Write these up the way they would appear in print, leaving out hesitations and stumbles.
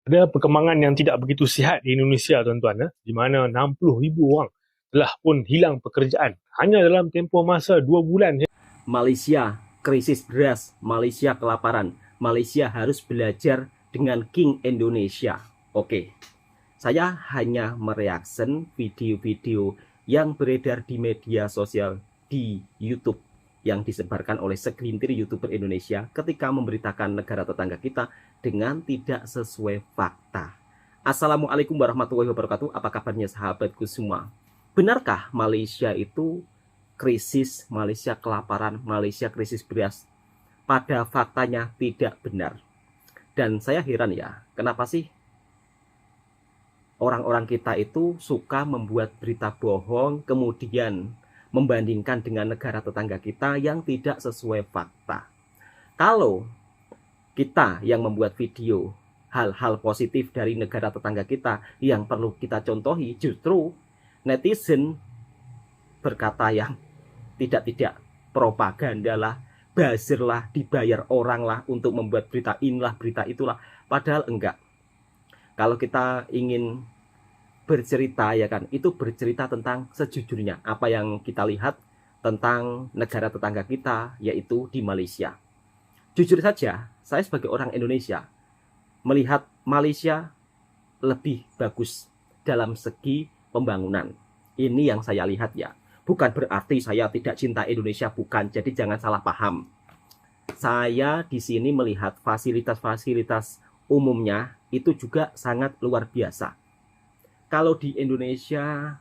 Ada perkembangan yang tidak begitu sihat di Indonesia, tuan-tuan, di mana 60,000 orang telah pun hilang pekerjaan hanya dalam tempoh masa 2 bulan. Malaysia krisis beras, Malaysia kelaparan, Malaysia harus belajar dengan King Indonesia. Oke, saya hanya mereaction video-video yang beredar di media sosial di YouTube yang disebarkan oleh segelintir YouTuber Indonesia ketika memberitakan negara tetangga kita dengan tidak sesuai fakta. Assalamualaikum warahmatullahi wabarakatuh. Apa kabarnya sahabatku semua? Benarkah Malaysia itu krisis, Malaysia kelaparan, Malaysia krisis beras? Pada faktanya tidak benar. Dan saya heran ya, kenapa sih orang-orang kita itu suka membuat berita bohong, kemudian membandingkan dengan negara tetangga kita yang tidak sesuai fakta. Kalau kita yang membuat video hal-hal positif dari negara tetangga kita yang perlu kita contohi, justru netizen berkata yang tidak propaganda lah, buzzer lah, dibayar orang lah untuk membuat berita inilah, berita itulah. Padahal enggak. Kalau kita ingin bercerita ya kan, itu bercerita tentang sejujurnya apa yang kita lihat tentang negara tetangga kita, yaitu di Malaysia. Jujur saja, saya sebagai orang Indonesia melihat Malaysia lebih bagus dalam segi pembangunan. Ini yang saya lihat ya. Bukan berarti saya tidak cinta Indonesia, bukan. Jadi jangan salah paham. Saya di sini melihat fasilitas-fasilitas umumnya itu juga sangat luar biasa. Kalau di Indonesia,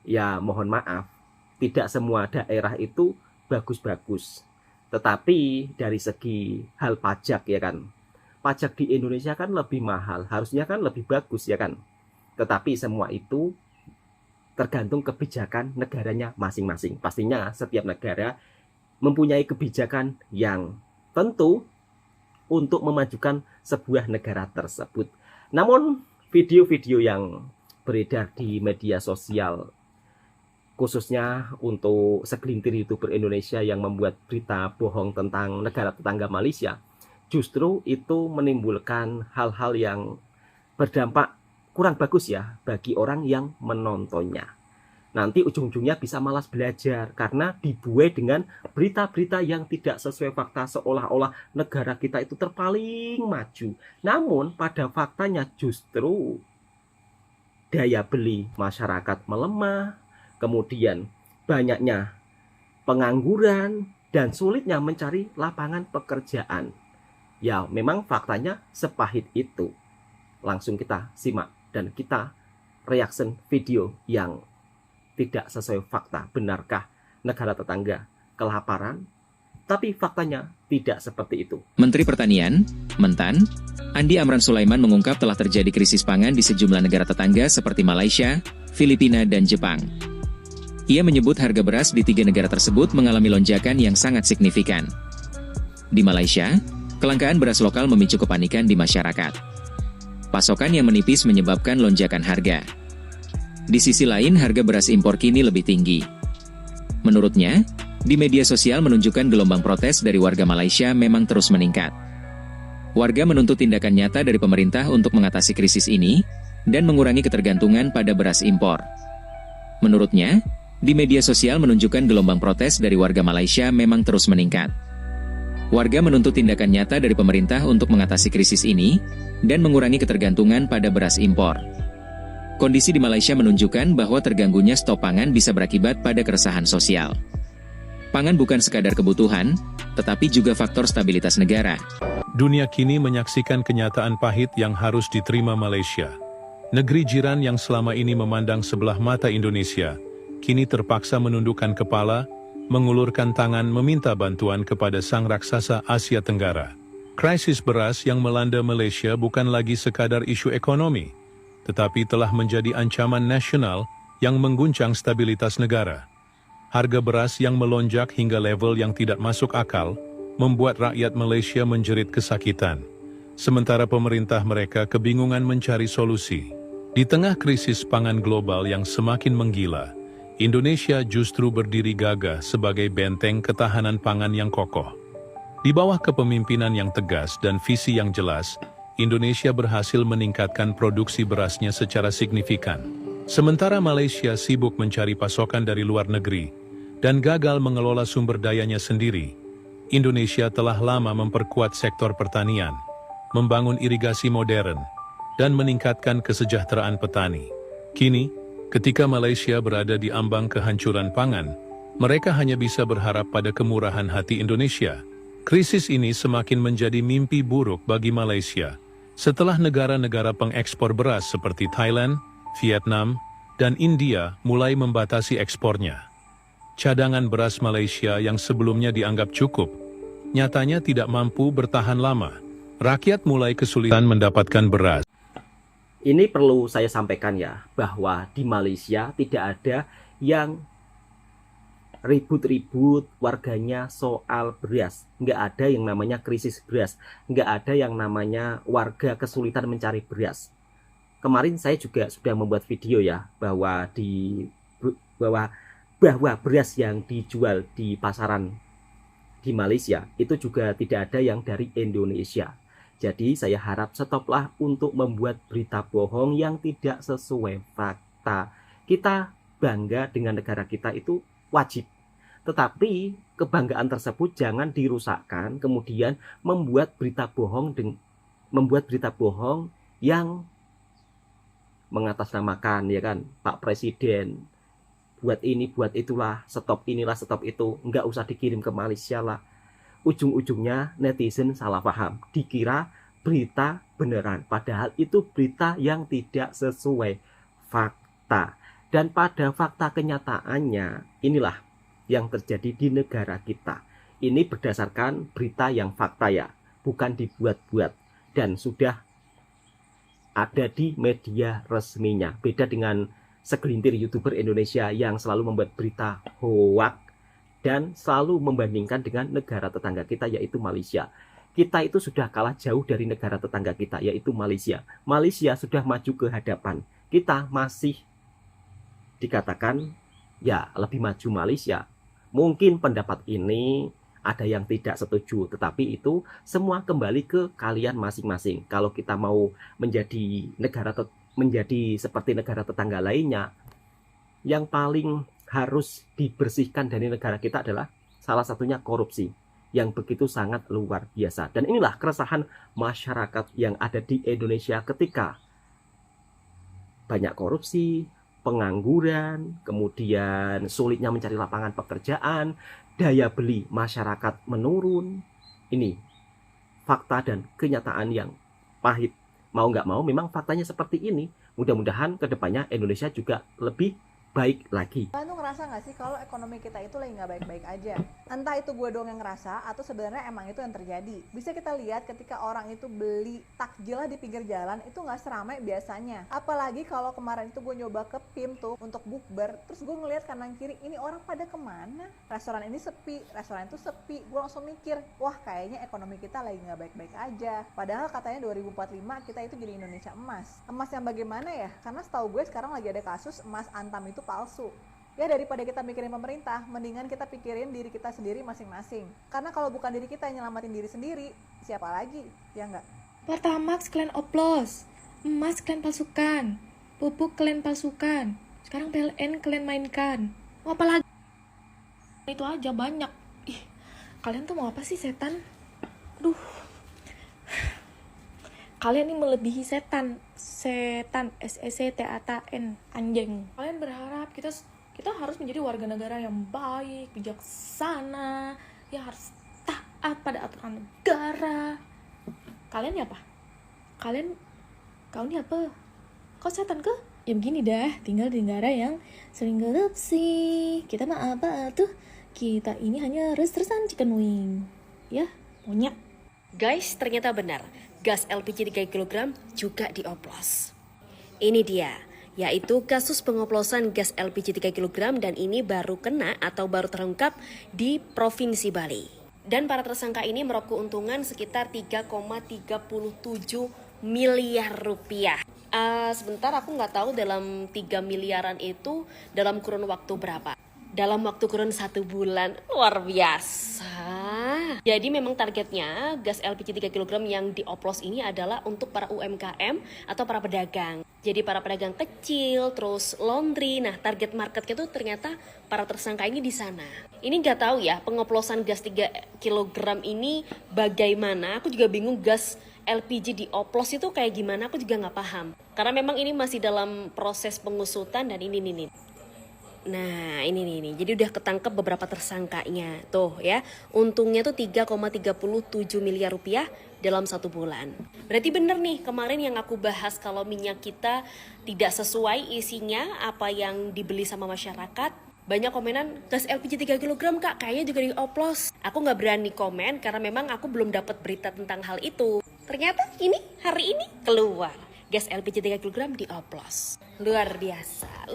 ya mohon maaf, tidak semua daerah itu bagus-bagus. Tetapi dari segi hal pajak ya kan, pajak di Indonesia kan lebih mahal, harusnya kan lebih bagus ya kan. Tetapi semua itu tergantung kebijakan negaranya masing-masing. Pastinya setiap negara mempunyai kebijakan yang tentu untuk memajukan sebuah negara tersebut. Namun video-video yang beredar di media sosial, khususnya untuk segelintir YouTuber Indonesia yang membuat berita bohong tentang negara tetangga Malaysia, justru itu menimbulkan hal-hal yang berdampak kurang bagus ya bagi orang yang menontonnya. Nanti ujung-ujungnya bisa malas belajar karena dibuai dengan berita-berita yang tidak sesuai fakta, seolah-olah negara kita itu terpaling maju. Namun pada faktanya justru daya beli masyarakat melemah, kemudian banyaknya pengangguran dan sulitnya mencari lapangan pekerjaan. Ya memang faktanya sepahit itu. Langsung kita simak dan kita reaction video yang tidak sesuai fakta. Benarkah negara tetangga kelaparan? Tapi faktanya tidak seperti itu. Menteri Pertanian, Mentan, Andi Amran Sulaiman mengungkap telah terjadi krisis pangan di sejumlah negara tetangga seperti Malaysia, Filipina, dan Jepang. Ia menyebut harga beras di 3 negara tersebut mengalami lonjakan yang sangat signifikan. Di Malaysia, kelangkaan beras lokal memicu kepanikan di masyarakat. Pasokan yang menipis menyebabkan lonjakan harga. Di sisi lain, harga beras impor kini lebih tinggi. Menurutnya, di media sosial menunjukkan gelombang protes dari warga Malaysia memang terus meningkat. Warga menuntut tindakan nyata dari pemerintah untuk mengatasi krisis ini, dan mengurangi ketergantungan pada beras impor. Menurutnya, di media sosial menunjukkan gelombang protes dari warga Malaysia memang terus meningkat. Warga menuntut tindakan nyata dari pemerintah untuk mengatasi krisis ini, dan mengurangi ketergantungan pada beras impor. Kondisi di Malaysia menunjukkan bahwa terganggunya stok pangan bisa berakibat pada keresahan sosial. Pangan bukan sekadar kebutuhan, tetapi juga faktor stabilitas negara. Dunia kini menyaksikan kenyataan pahit yang harus diterima Malaysia. Negeri jiran yang selama ini memandang sebelah mata Indonesia, kini terpaksa menundukkan kepala, mengulurkan tangan meminta bantuan kepada sang raksasa Asia Tenggara. Krisis beras yang melanda Malaysia bukan lagi sekadar isu ekonomi, tetapi telah menjadi ancaman nasional yang mengguncang stabilitas negara. Harga beras yang melonjak hingga level yang tidak masuk akal, membuat rakyat Malaysia menjerit kesakitan. Sementara pemerintah mereka kebingungan mencari solusi. Di tengah krisis pangan global yang semakin menggila, Indonesia justru berdiri gagah sebagai benteng ketahanan pangan yang kokoh. Di bawah kepemimpinan yang tegas dan visi yang jelas, Indonesia berhasil meningkatkan produksi berasnya secara signifikan. Sementara Malaysia sibuk mencari pasokan dari luar negeri dan gagal mengelola sumber dayanya sendiri, Indonesia telah lama memperkuat sektor pertanian, membangun irigasi modern, dan meningkatkan kesejahteraan petani. Kini, ketika Malaysia berada di ambang kehancuran pangan, mereka hanya bisa berharap pada kemurahan hati Indonesia. Krisis ini semakin menjadi mimpi buruk bagi Malaysia setelah negara-negara pengekspor beras seperti Thailand, Vietnam, dan India mulai membatasi ekspornya. Cadangan beras Malaysia yang sebelumnya dianggap cukup, nyatanya tidak mampu bertahan lama. Rakyat mulai kesulitan mendapatkan beras. Ini perlu saya sampaikan ya, bahwa di Malaysia tidak ada yang ribut-ribut warganya soal beras. Nggak ada yang namanya krisis beras. Nggak ada yang namanya warga kesulitan mencari beras. Kemarin saya juga sudah membuat video ya, bahwa beras yang dijual di pasaran di Malaysia itu juga tidak ada yang dari Indonesia. Jadi saya harap stoplah untuk membuat berita bohong yang tidak sesuai fakta. Kita bangga dengan negara kita itu wajib. Tetapi kebanggaan tersebut jangan dirusakkan, kemudian membuat berita bohong yang mengatasnamakan ya kan Pak Presiden, buat ini buat itulah, stop inilah stop itu, nggak usah dikirim ke Malaysia lah. Ujung-ujungnya netizen salah paham, dikira berita beneran, padahal itu berita yang tidak sesuai fakta. Dan pada fakta kenyataannya inilah yang terjadi di negara kita. Ini berdasarkan berita yang fakta ya, bukan dibuat-buat, dan sudah ada di media resminya. Beda dengan segelintir YouTuber Indonesia yang selalu membuat berita hoak dan selalu membandingkan dengan negara tetangga kita, yaitu Malaysia. Kita itu sudah kalah jauh dari negara tetangga kita, yaitu Malaysia. Malaysia sudah maju ke hadapan, kita masih dikatakan ya lebih maju Malaysia. Mungkin pendapat ini ada yang tidak setuju, tetapi itu semua kembali ke kalian masing-masing. Kalau kita mau menjadi seperti negara tetangga lainnya, yang paling harus dibersihkan dari negara kita adalah salah satunya korupsi yang begitu sangat luar biasa. Dan inilah keresahan masyarakat yang ada di Indonesia ketika banyak korupsi, pengangguran, kemudian sulitnya mencari lapangan pekerjaan, daya beli masyarakat menurun. Ini fakta dan kenyataan yang pahit. Mau nggak mau memang faktanya seperti ini. Mudah-mudahan kedepannya Indonesia juga lebih baik lagi. Kalian tuh ngerasa nggak sih kalau ekonomi kita itu lagi nggak baik-baik aja? Entah itu gue doang yang ngerasa atau sebenarnya emang itu yang terjadi. Bisa kita lihat ketika orang itu beli takjil di pinggir jalan itu nggak seramai biasanya. Apalagi kalau kemarin itu gue nyoba ke PIM tuh untuk bukber, terus gue ngeliat kanan kiri, ini orang pada kemana? Restoran ini sepi, restoran itu sepi. Gue langsung mikir, wah kayaknya ekonomi kita lagi nggak baik-baik aja. Padahal katanya 2045 kita itu jadi Indonesia emas. Emas yang bagaimana ya? Karena setahu gue sekarang lagi ada kasus emas Antam itu palsu. Ya daripada kita mikirin pemerintah, mendingan kita pikirin diri kita sendiri masing-masing. Karena kalau bukan diri kita yang nyelamatin diri sendiri, siapa lagi? Ya enggak? Pertamax kalian oplos, emas kalian palsukan, pupuk kalian palsukan, sekarang PLN kalian mainkan. Mau apa lagi? Itu aja banyak. Ih, kalian tuh mau apa sih setan? Aduh. Kalian ini melebihi setan, SECTAN, anjing. Kalian berharap kita harus menjadi warga negara yang baik, bijaksana, yang harus taat pada aturan negara. Kalian ya apa? Kau ini apa? Kau setan ke? Ya begini dah, tinggal di negara yang sering korupsi. Kita mah apa tuh? Kita ini hanya terus-terusan chicken wing. Ya, monyet. Guys, ternyata benar. Gas LPG 3 kg juga dioplos. Ini dia, yaitu kasus pengoplosan gas LPG 3 kg dan ini baru kena atau baru terungkap di Provinsi Bali. Dan para tersangka ini meraup keuntungan sekitar 3,37 miliar rupiah. Sebentar, aku nggak tahu dalam 3 miliaran itu dalam kurun waktu berapa. Dalam waktu kurun 1 bulan, luar biasa. Indonesia. Jadi memang targetnya gas LPG 3 kg yang dioplos ini adalah untuk para UMKM atau para pedagang. Jadi para pedagang kecil, terus laundry. Nah, target marketnya tuh ternyata para tersangka ini di sana. Ini nggak tahu ya, pengoplosan gas 3 kg ini bagaimana. Aku juga bingung gas LPG dioplos itu kayak gimana, aku juga nggak paham. Karena memang ini masih dalam proses pengusutan dan ini nih. Nah, ini nih. Jadi udah ketangkep beberapa tersangkanya. Tuh ya, untungnya tuh 3,37 miliar rupiah dalam 1 bulan. Berarti bener nih, kemarin yang aku bahas kalau minyak kita tidak sesuai isinya apa yang dibeli sama masyarakat. Banyak komenan, gas LPG 3 kg kak, kayaknya juga dioplos. Aku nggak berani komen karena memang aku belum dapat berita tentang hal itu. Ternyata hari ini keluar. Gas LPG 3 kg dioplos. Luar biasa.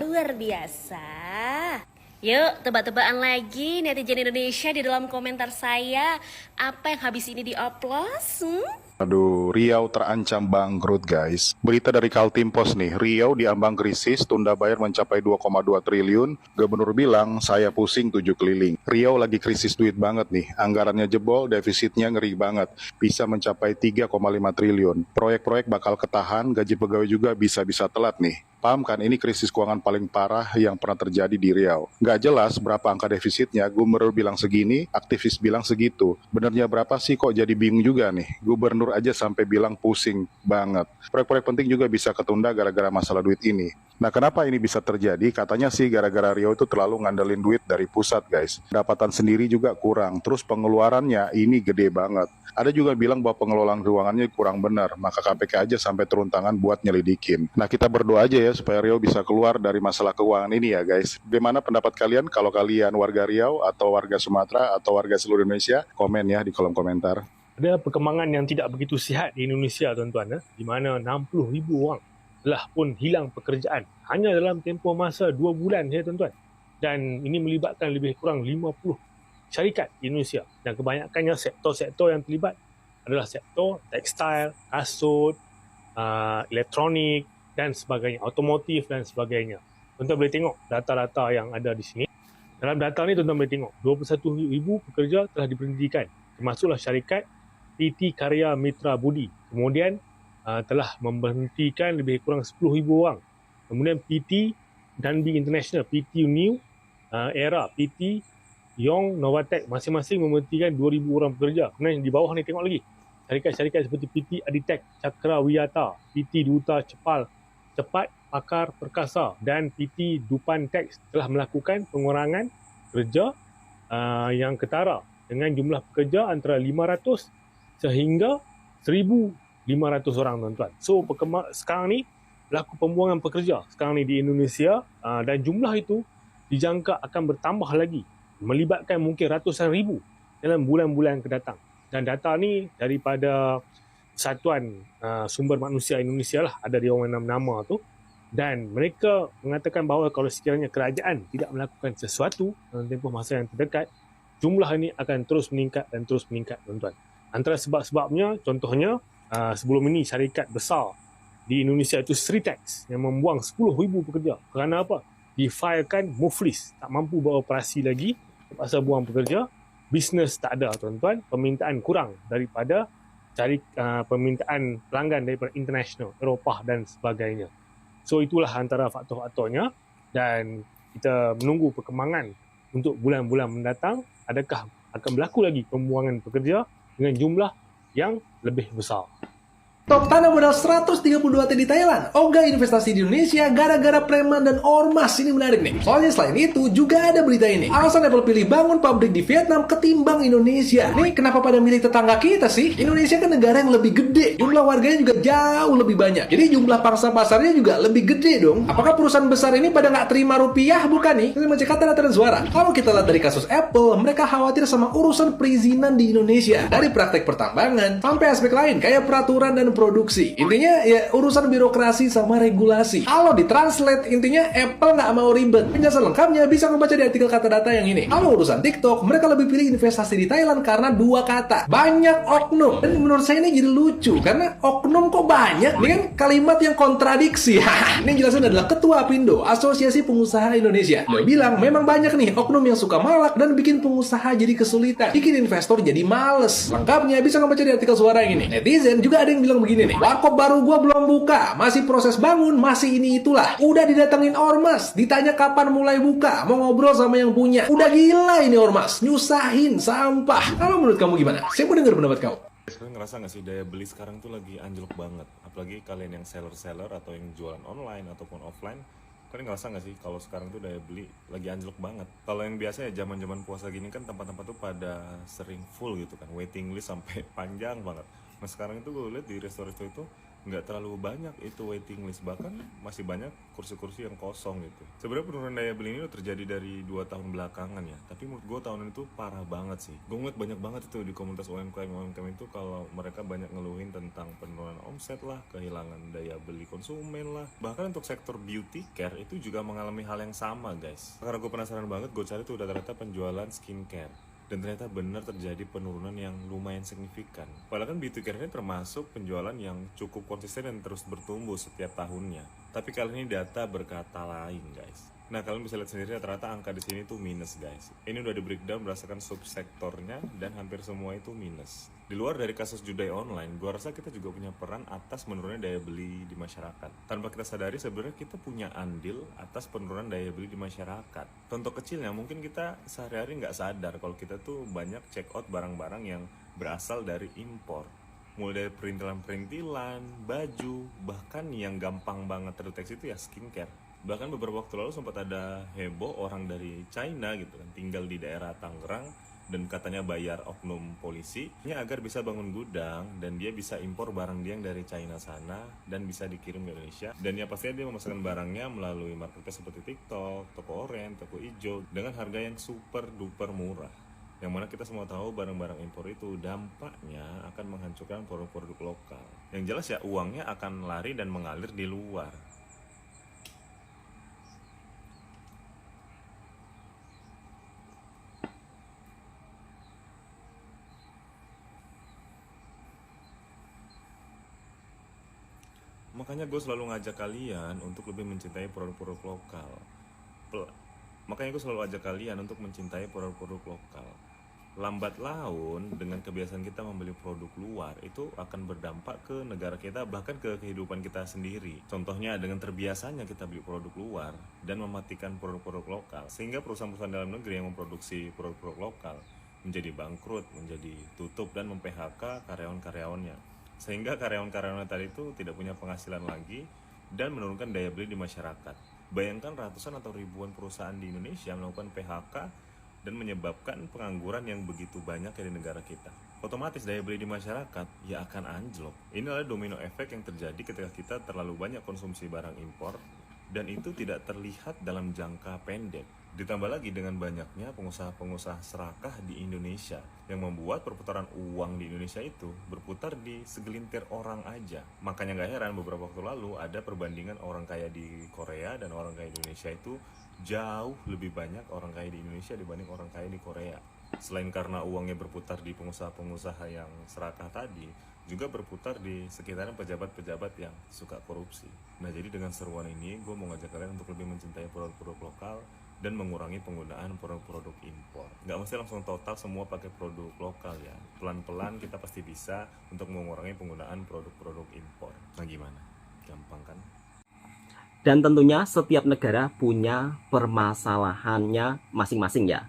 Yuk, tebak-tebakan lagi netizen Indonesia di dalam komentar saya. Apa yang habis ini dioplos? Aduh, Riau terancam bangkrut guys. Berita dari Kaltim Pos nih, Riau diambang krisis, tunda bayar mencapai 2,2 triliun. Gubernur bilang, saya pusing 7 keliling. Riau lagi krisis duit banget nih, anggarannya jebol, defisitnya ngeri banget. Bisa mencapai 3,5 triliun. Proyek-proyek bakal ketahan, gaji pegawai juga bisa-bisa telat nih. Paham kan, ini krisis keuangan paling parah yang pernah terjadi di Riau. Nggak jelas berapa angka defisitnya, gubernur bilang segini, aktivis bilang segitu. Benernya berapa sih kok jadi bingung juga nih. Gubernur aja sampai bilang pusing banget. Proyek-proyek penting juga bisa ketunda gara-gara masalah duit ini. Nah, kenapa ini bisa terjadi? Katanya sih gara-gara Riau itu terlalu ngandelin duit dari pusat guys. Pendapatan sendiri juga kurang, terus pengeluarannya ini gede banget. Ada juga bilang bahwa pengelolaan keuangannya kurang benar, maka KPK aja sampai turun tangan buat nyelidikin. Nah, kita berdoa aja ya supaya Riau bisa keluar dari masalah keuangan ini ya guys. Bagaimana pendapat kalian kalau kalian warga Riau atau warga Sumatera atau warga seluruh Indonesia? Komen ya di kolom komentar. Ada perkembangan yang tidak begitu sihat di Indonesia tuan-tuan, di mana 60,000 orang telah pun hilang pekerjaan hanya dalam tempoh masa 2 bulan ya tuan-tuan. Dan ini melibatkan lebih kurang 50 syarikat di Indonesia, dan kebanyakannya sektor-sektor yang terlibat adalah sektor tekstil, kasut, elektronik dan sebagainya, otomotif dan sebagainya. Tuan-tuan boleh tengok data-data yang ada di sini. Dalam data ni tuan-tuan boleh tengok 21,000 pekerja telah diberhentikan, termasuklah syarikat PT Karya Mitra Budi. Kemudian telah memberhentikan lebih kurang 10,000 orang. Kemudian PT Danbi International, PT New Era, PT Yong Novatech masing-masing memberhentikan 2,000 orang pekerja. Kemudian di bawah ni tengok lagi syarikat-syarikat seperti PT Aditech, Cakra Wiyata, PT Duta Cepat Pakar Perkasa dan PT Dupan Tex telah melakukan pengurangan kerja yang ketara dengan jumlah pekerja antara 500 sehingga 1,500 orang tuan-tuan. So sekarang ni berlaku pembuangan pekerja sekarang ni di Indonesia, dan jumlah itu dijangka akan bertambah lagi, melibatkan mungkin ratusan ribu dalam bulan-bulan kedatang. Dan data ni daripada Persatuan Sumber Manusia Indonesia lah, ada di orang nama tu, dan mereka mengatakan bahawa kalau sekiranya kerajaan tidak melakukan sesuatu dalam tempoh masa yang terdekat, jumlah ini akan terus meningkat dan terus meningkat tuan-tuan. Antara sebab-sebabnya, contohnya sebelum ini syarikat besar di Indonesia itu Sritex yang membuang 10,000 pekerja. Kerana apa? Difilekan muflis, tak mampu beroperasi lagi, terpaksa buang pekerja. Bisnes tak ada tuan-tuan, permintaan kurang daripada permintaan pelanggan daripada international, Eropah dan sebagainya. So itulah antara faktor-faktornya, dan kita menunggu perkembangan untuk bulan-bulan mendatang. Adakah akan berlaku lagi pembuangan pekerja dengan jumlah yang lebih besar? Top tanah modal 132 T di Thailand, ogah investasi di Indonesia gara-gara preman dan ormas. Ini menarik nih. Soalnya selain itu juga ada berita ini. Alasan Apple pilih bangun pabrik di Vietnam ketimbang Indonesia. Nih kenapa pada milih tetangga kita sih? Indonesia kan negara yang lebih gede, jumlah warganya juga jauh lebih banyak. Jadi jumlah pangsa pasarnya juga lebih gede dong. Apakah perusahaan besar ini pada nggak terima rupiah? Bukan nih. Kita baca kata-kata dan suara. Kalau kita lihat dari kasus Apple, mereka khawatir sama urusan perizinan di Indonesia. Dari praktek pertambangan sampai aspek lain kayak peraturan dan dan produksi. Intinya ya urusan birokrasi sama regulasi. Kalau ditranslate intinya Apple nggak mau ribet. Penjelasan lengkapnya bisa membaca di artikel kata data yang ini. Kalau urusan TikTok, mereka lebih pilih investasi di Thailand karena 2 kata. Banyak oknum. Dan menurut saya ini jadi lucu karena oknum kok banyak. Ini kan kalimat yang kontradiksi. Ini jelasin adalah Ketua Apindo, Asosiasi Pengusaha Indonesia. Dia bilang memang banyak nih oknum yang suka malak dan bikin pengusaha jadi kesulitan, bikin investor jadi males. Lengkapnya bisa membaca di artikel suara yang ini. Netizen juga ada yang bilang begini nih, warkop baru gua belum buka, masih proses bangun, masih ini itulah. Udah didatengin ormas, ditanya kapan mulai buka, mau ngobrol sama yang punya. Udah gila ini ormas, nyusahin, sampah. Kalau menurut kamu gimana? Saya mau dengar pendapat kamu. Kalian ngerasa nggak sih daya beli sekarang tuh lagi anjlok banget? Apalagi kalian yang seller-seller atau yang jualan online ataupun offline, kalian ngerasa nggak sih kalau sekarang tuh daya beli lagi anjlok banget? Kalau yang biasanya zaman-zaman puasa gini kan tempat-tempat tuh pada sering full gitu kan, waiting list sampai panjang banget. Nah sekarang itu gue lihat di resto-resto itu nggak terlalu banyak itu waiting list, bahkan masih banyak kursi-kursi yang kosong gitu. Sebenarnya penurunan daya beli ini udah terjadi dari 2 tahun belakangan ya, tapi menurut gue tahun ini tuh parah banget sih. Gue ngeliat banyak banget itu di komunitas UMKM itu kalau mereka banyak ngeluhin tentang penurunan omset lah, kehilangan daya beli konsumen lah. Bahkan untuk sektor beauty care itu juga mengalami hal yang sama guys. Karena gue penasaran banget, gue cari tuh data-data penjualan skincare. Dan ternyata benar terjadi penurunan yang lumayan signifikan. Padahal kan beauty care ini termasuk penjualan yang cukup konsisten dan terus bertumbuh setiap tahunnya. Tapi kali ini data berkata lain guys. Nah kalian bisa lihat sendiri rata-rata angka di sini tuh minus guys. Ini udah di breakdown berdasarkan subsektornya dan hampir semua itu minus. Di luar dari kasus judai online, gua rasa kita juga punya peran atas menurunnya daya beli di masyarakat. Tanpa kita sadari sebenarnya kita punya andil atas penurunan daya beli di masyarakat. Contoh kecilnya mungkin kita sehari-hari nggak sadar kalau kita tuh banyak check out barang-barang yang berasal dari impor. Mulai dari perintilan-perintilan, baju, bahkan yang gampang banget terdeteksi itu ya skincare. Bahkan beberapa waktu lalu sempat ada heboh orang dari China gitu kan, tinggal di daerah Tangerang dan katanya bayar oknum polisi agar bisa bangun gudang dan dia bisa impor barang dia yang dari China sana dan bisa dikirim ke Indonesia. Dan ya pastinya dia memasarkan barangnya melalui marketplace seperti TikTok, toko oren, toko hijau dengan harga yang super duper murah. Yang mana kita semua tahu barang-barang impor itu dampaknya akan menghancurkan produk-produk lokal. Yang jelas ya uangnya akan lari dan mengalir di luar. Makanya gue selalu ngajak kalian untuk lebih mencintai produk-produk lokal. Lambat laun dengan kebiasaan kita membeli produk luar itu akan berdampak ke negara kita, bahkan ke kehidupan kita sendiri. Contohnya dengan terbiasanya kita beli produk luar dan mematikan produk-produk lokal, sehingga perusahaan-perusahaan dalam negeri yang memproduksi produk-produk lokal menjadi bangkrut, menjadi tutup dan mem-PHK karyawan-karyawannya. Sehingga karyawan-karyawan tadi itu tidak punya penghasilan lagi dan menurunkan daya beli di masyarakat. Bayangkan ratusan atau ribuan perusahaan di Indonesia melakukan PHK dan menyebabkan pengangguran yang begitu banyak di negara kita. Otomatis daya beli di masyarakat ya akan anjlok. Ini adalah domino efek yang terjadi ketika kita terlalu banyak konsumsi barang impor dan itu tidak terlihat dalam jangka pendek. Ditambah lagi dengan banyaknya pengusaha-pengusaha serakah di Indonesia yang membuat perputaran uang di Indonesia itu berputar di segelintir orang aja. Makanya gak heran beberapa waktu lalu ada perbandingan orang kaya di Korea dan orang kaya di Indonesia itu jauh lebih banyak orang kaya di Indonesia dibanding orang kaya di Korea. Selain karena uangnya berputar di pengusaha-pengusaha yang serakah tadi, juga berputar di sekitaran pejabat-pejabat yang suka korupsi. Nah jadi dengan seruan ini gue mau ngajak kalian untuk lebih mencintai produk-produk lokal dan mengurangi penggunaan produk-produk impor. Nggak mesti langsung total semua pakai produk lokal ya. Pelan-pelan kita pasti bisa untuk mengurangi penggunaan produk-produk impor. Nah gimana? Gampang kan? Dan tentunya setiap negara punya permasalahannya masing-masing ya.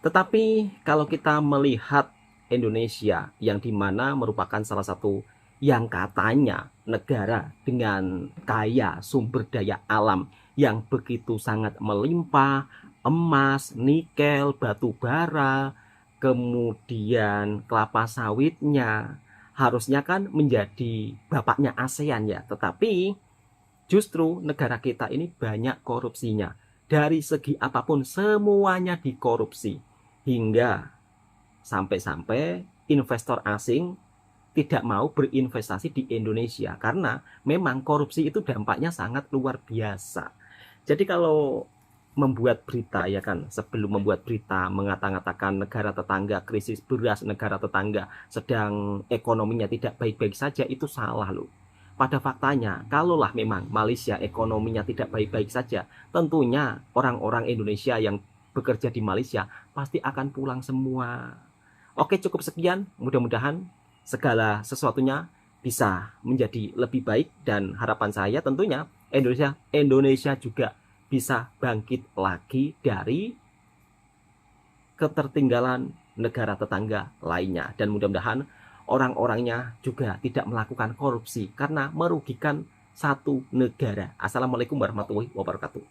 Tetapi kalau kita melihat Indonesia yang dimana merupakan salah satu yang katanya negara dengan kaya sumber daya alam yang begitu sangat melimpah, emas, nikel, batu bara, kemudian kelapa sawitnya, harusnya kan menjadi bapaknya ASEAN ya. Tetapi justru negara kita ini banyak korupsinya. Dari segi apapun semuanya dikorupsi. Hingga sampai-sampai investor asing tidak mau berinvestasi di Indonesia karena memang korupsi itu dampaknya sangat luar biasa. Jadi kalau membuat berita ya kan, sebelum membuat berita mengatakan negara tetangga krisis beras, negara tetangga sedang ekonominya tidak baik-baik saja, itu salah loh. Pada faktanya, kalaulah memang Malaysia ekonominya tidak baik-baik saja, tentunya orang-orang Indonesia yang bekerja di Malaysia pasti akan pulang semua. Oke, cukup sekian. Mudah-mudahan segala sesuatunya bisa menjadi lebih baik, dan harapan saya tentunya Indonesia juga bisa bangkit lagi dari ketertinggalan negara tetangga lainnya, dan mudah-mudahan orang-orangnya juga tidak melakukan korupsi karena merugikan satu negara. Assalamualaikum warahmatullahi wabarakatuh.